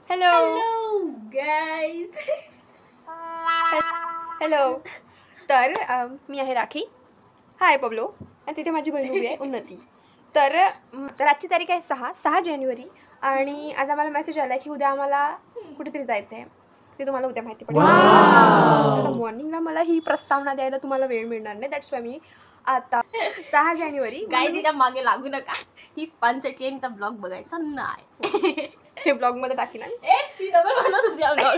Hello guys. Hello. तर मी आहे राखी. हाय Pablo. आणि तिथे माझी बहीण उभी आहे उन्नती. तर आजची तारीख आहे 6 जानेवारी आणि आज आम्हाला मेसेज आला की उद्या आम्हाला कुठेतरी जायचं आहे. ते तुम्हाला उद्या माहिती पडेल. मॉर्निंगला मला ही प्रस्तावना द्यायला तुम्हाला वेळ मिळणार नाही. दॅट्स वाय मी आता 6 जानेवारी गाईजच्या मागे लागू नका. ही 5:30 ब्लॉग बघायचा नाही. हे ब्लॉग मध्ये टाकीन एक सीन बनवत होती ब्लॉग.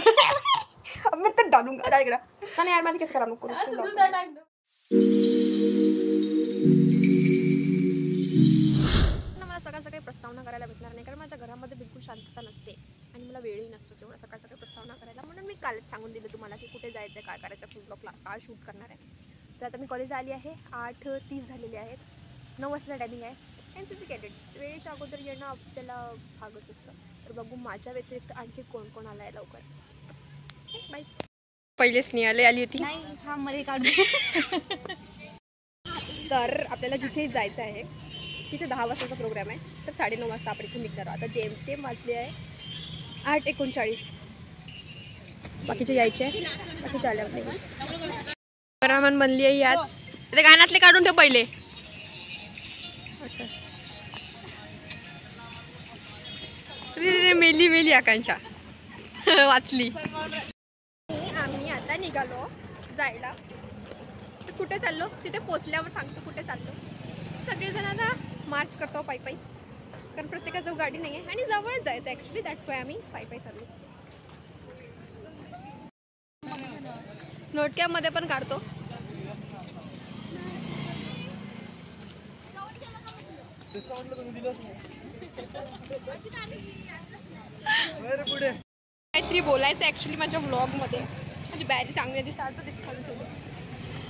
मैं तो डालूंगा डालूंगा. नाही यार मला कसं करा नको. दुसरा टाक दो. मला सकाळ सकाळी प्रस्तावना करायला भेटणार नाही कारण माझ्या घरामध्ये बिलकुल शांतता नसते आणि मला वेळही नसतो तेवढा सकाळ सकाळी प्रस्तावना करायला. म्हणून मी कालच सांगून दिलं तुम्हाला की कुठे जायचं, काय करायचं, फुल ब्लॉग काय शूट करणार आहे. तर आता मी कॉलेजला आली आहे. 8:30 झालेले आहेत. 9 वाजताचा टायमिंग आहे. NCC कॅडेट्स वेळेच्या अगोदर येणं आपल्याला भागच असतं. तर बघू माझ्या व्यतिरिक्त आणखी कोण कोण आला आहे लवकर. बाय. पहिले स्नेहाले आली होती. नाही हा मध्ये काढू. तर आपल्याला जिथे जायचं आहे तिथे 10 वाजताचा प्रोग्राम आहे. तर 9:30 वाजता आपण इथे निघणार आहोत. आता जेमतेम वाजले आहे 8:39. बाकीचे यायचे आहे. बाकीचे आले आपले रामन बनली आहे. याच ते गाण्यातले काढून ठेव पहिले. अच्छा मेली मेली आकांक्षा वाचली. आम्ही आता निघालो जायला. कुठे चाललो तिथे पोचल्यावर सांगतो कुठे चाललो. सगळेजण आता मार्च करतो पायी पायी कारण प्रत्येकाजवळ गाडी नाही आहे आणि जवळच जायचं ॲक्च्युली. दॅट्स वाय आम्ही पायी पायी चाललो. नोटक्यामध्ये पण काढतो. काहीतरी बोलायचं ॲक्च्युली माझ्या व्लॉगमध्ये. माझी बॅरी चांगली दिसतात.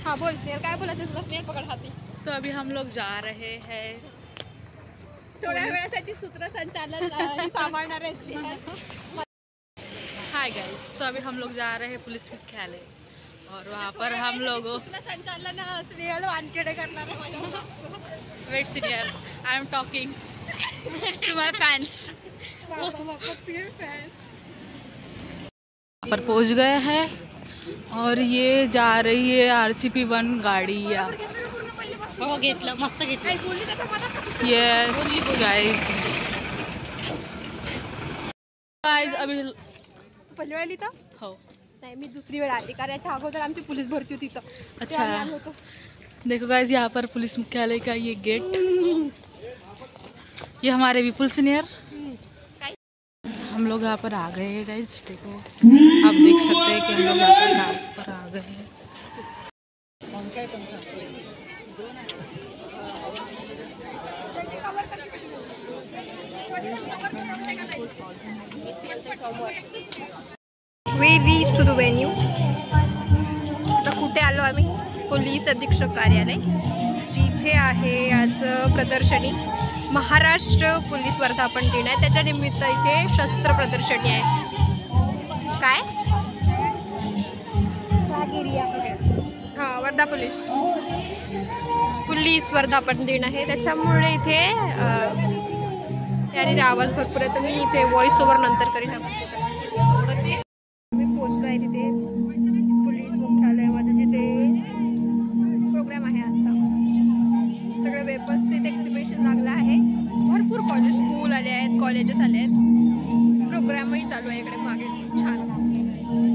हाँ बोल स्नेहल काय बोलायचं तुला. स्नेहल पकड हाती. तो अभी हम लोग जा रहे हैं थोड्या वेळासाठी सूत्रसंचालन सांभाळणार आहे स्नेहल. Hi guys. तो अभी हम लोग जा रहे हैं पुलिस मुख्यालय और वहाँ पर हम लोगों सूत्रसंचालन स्नेहल वानखेडे करणार आहे. Wait senior I am talking to my fans. पर पहुँच गए हैं और ये जा रही है RCP 1 गाड़ी. या घेतलं मस्त घेतलं. Yes guys. गाइस अभी पहिली वेळ आली तर हो नाही मी दुसरी वेळ आली कारण याच्या अगोदर आमची पोलीस भरती होती. अच्छा देखो गाइस यहाँ पर पुलिस मुख्यालय का ये गेट. ये हमारे विपुल सीनियर. हम लोग यहाँ पर आ गए हैं गाइस. देखो आप देख सकते हैं कि हम लोग यहाँ पर आ गए हैं. We reached to the venue. आता कुठे आलो आम्ही. पोलीस अधीक्षक कार्यालय जिथे आहे आज प्रदर्शनी. महाराष्ट्र पोलीस वर्धापन दिन आहे त्याच्या निमित्त इथे शस्त्र प्रदर्शनी आहे. काय हां वर्धा पोलीस वर्धापन दिन आहे त्याच्यामुळे इथे त्याने आवाज भरपूर आहे. तर मी इथे व्हॉइस ओव्हर नंतर करीन. मी पोचलो आहे तिथे पोलीस मुख्यालयामध्ये जिथे प्रोग्राम आहे आजचा. सगळं व्यवस्थित एक्झिबिशन लागलं आहे. भरपूर स्कूल आले आहेत, कॉलेजेस आले आहेत. प्रोग्रामही चालू आहे इकडे मागे. छान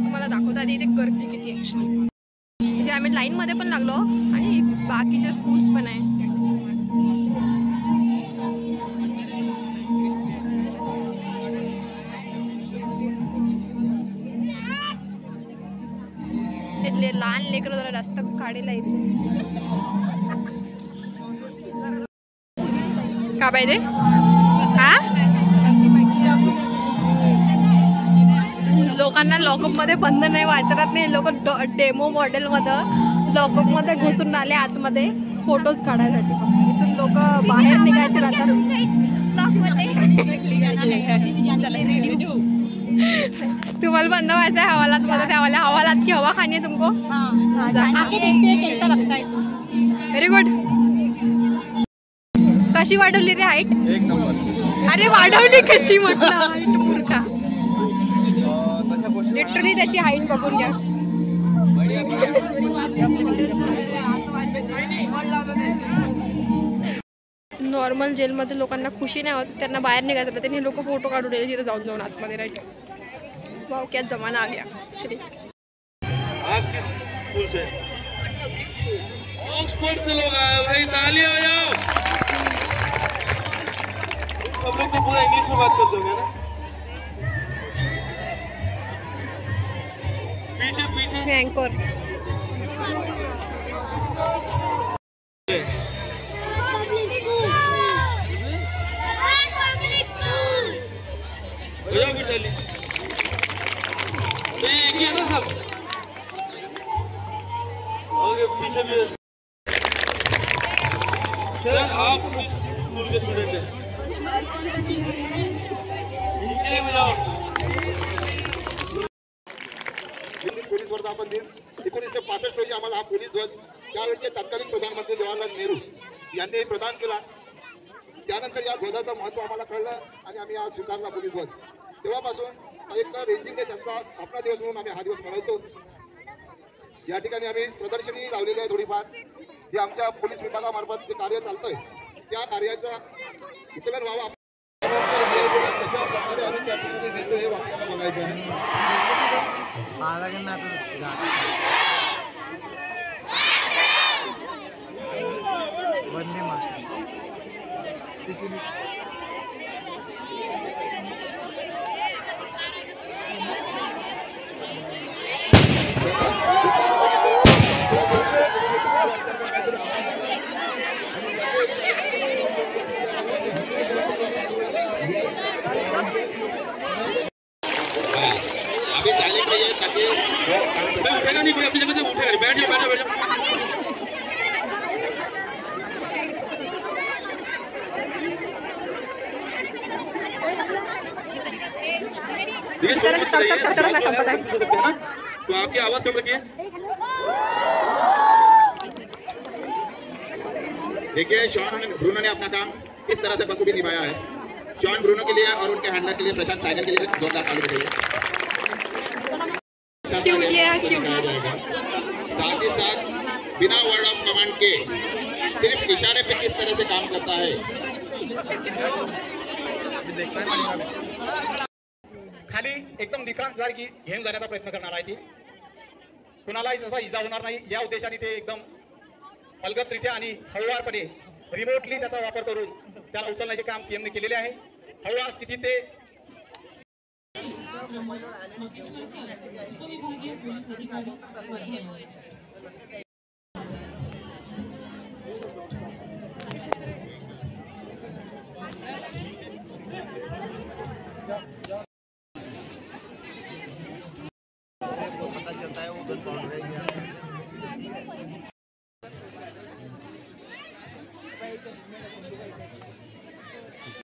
तुम्हाला दाखवता इथे गर्दी किती ॲक्च्युली. इथे आम्ही लाईनमध्ये पण लागलो आणि बाकीचे स्कूल्स पण आहे. इथले लहान लेकरं जरा जास्त काढेला येते का पाहिजे. लोकांना लॉकअपमध्ये बंद नाही वाचत नाही. लोक डेमो मॉडेलमध्ये लॉकअपमध्ये घुसून आले आतमध्ये फोटोज काढायसाठी. इथून लोक बाहेर निघायचे राहतात. तुम्हाला बंद व्हायचं आहे हवालात मध्ये. हवालात की हवा खानी आहे तुमको. Very good. कशी वाढवली रे हाईट. अरे वाढवली कशी म्हटलं हाईट मूर्खा. लिटरली त्याची हाईट बघून घ्या. नॉर्मल जेलमध्ये लोकांना खुशी नाही होत, त्यांना बाहेर निघायचं होतं, त्यांनी लोक फोटो काढून दिले तिथे जाऊन जाऊन आतमध्ये. राईट. वाव, क्या जमाना आ गया ॲक्च्युली. आप किस स्कूल से? ऑक्सफोर्ड से लोग आए भाई, तालियां बजाओ. सब लोग तो पूरा इंग्लिश में बात कर दोगे ना? पीछे पीछे. मी अँकर. बजाओ भी ताली. ये एक ही है ना सब? ओके, पीछे भी. सर, आप किस स्कूल के स्टूडेंट हैं? इनके लिए बजाओ. पोलीस वर्धापन दिन 1965 रोजी आम्हाला हा पोलीस ध्वज त्यावेळचे तत्कालीन प्रधानमंत्री जवाहरलाल नेहरू यांनी प्रदान केला. त्यानंतर या ध्वजाचं महत्त्व आम्हाला कळलं आणि आम्ही हा स्वीकारला पोलीस ध्वज. तेव्हापासून एक रेंजिंग डे त्यांचा स्थापना दिवस म्हणून आम्ही हा दिवस मनवतो. या ठिकाणी आम्ही प्रदर्शनी लावलेली आहे थोडीफार, जे आमच्या पोलीस विभागामार्फत जे कार्य चालतंय त्या कार्याचा विकलन व्हावं कशा प्रकारे आम्ही त्या ठिकाणी देतो हे आपल्याला बघायचं आहे. वंदे मातरम. अभी साइलेंट रहिए ताकि उठेगा नहीं कोई अपनी जगह से, उठेगा नहीं. बैठ जाओ बैठ जाओ बैठ जाओ. देखिए शोर मत करिए, तो आपकी आवाज कम रखिए. देखिए शॉन ब्रूनो ने अपना काम किस तरह से बखूबी निभाया है. शॉन ब्रूनो के लिए और उनके हैंडलर के लिए, प्रशांत साइनल के लिए जोरदार ताली बजाइए. जाएगा. साथ ही साथ बिना वर्ड ऑफ कमांड के सिर्फ इशारे पे किस तरह से काम करता है. खाली एकदम निकांतसारखी घेऊन जाण्याचा प्रयत्न करणार आहे ती. कुणालाही जसा इजा होणार नाही या उद्देशाने ते एकदम अलगदरित्या आणि हळूवारपणे रिमोटली त्याचा वापर करून त्याला उचलण्याचे काम टीएमने केलेले आहे. हळूवार स्थितीत ते पता चलता है वो गन पाउंड रह गया.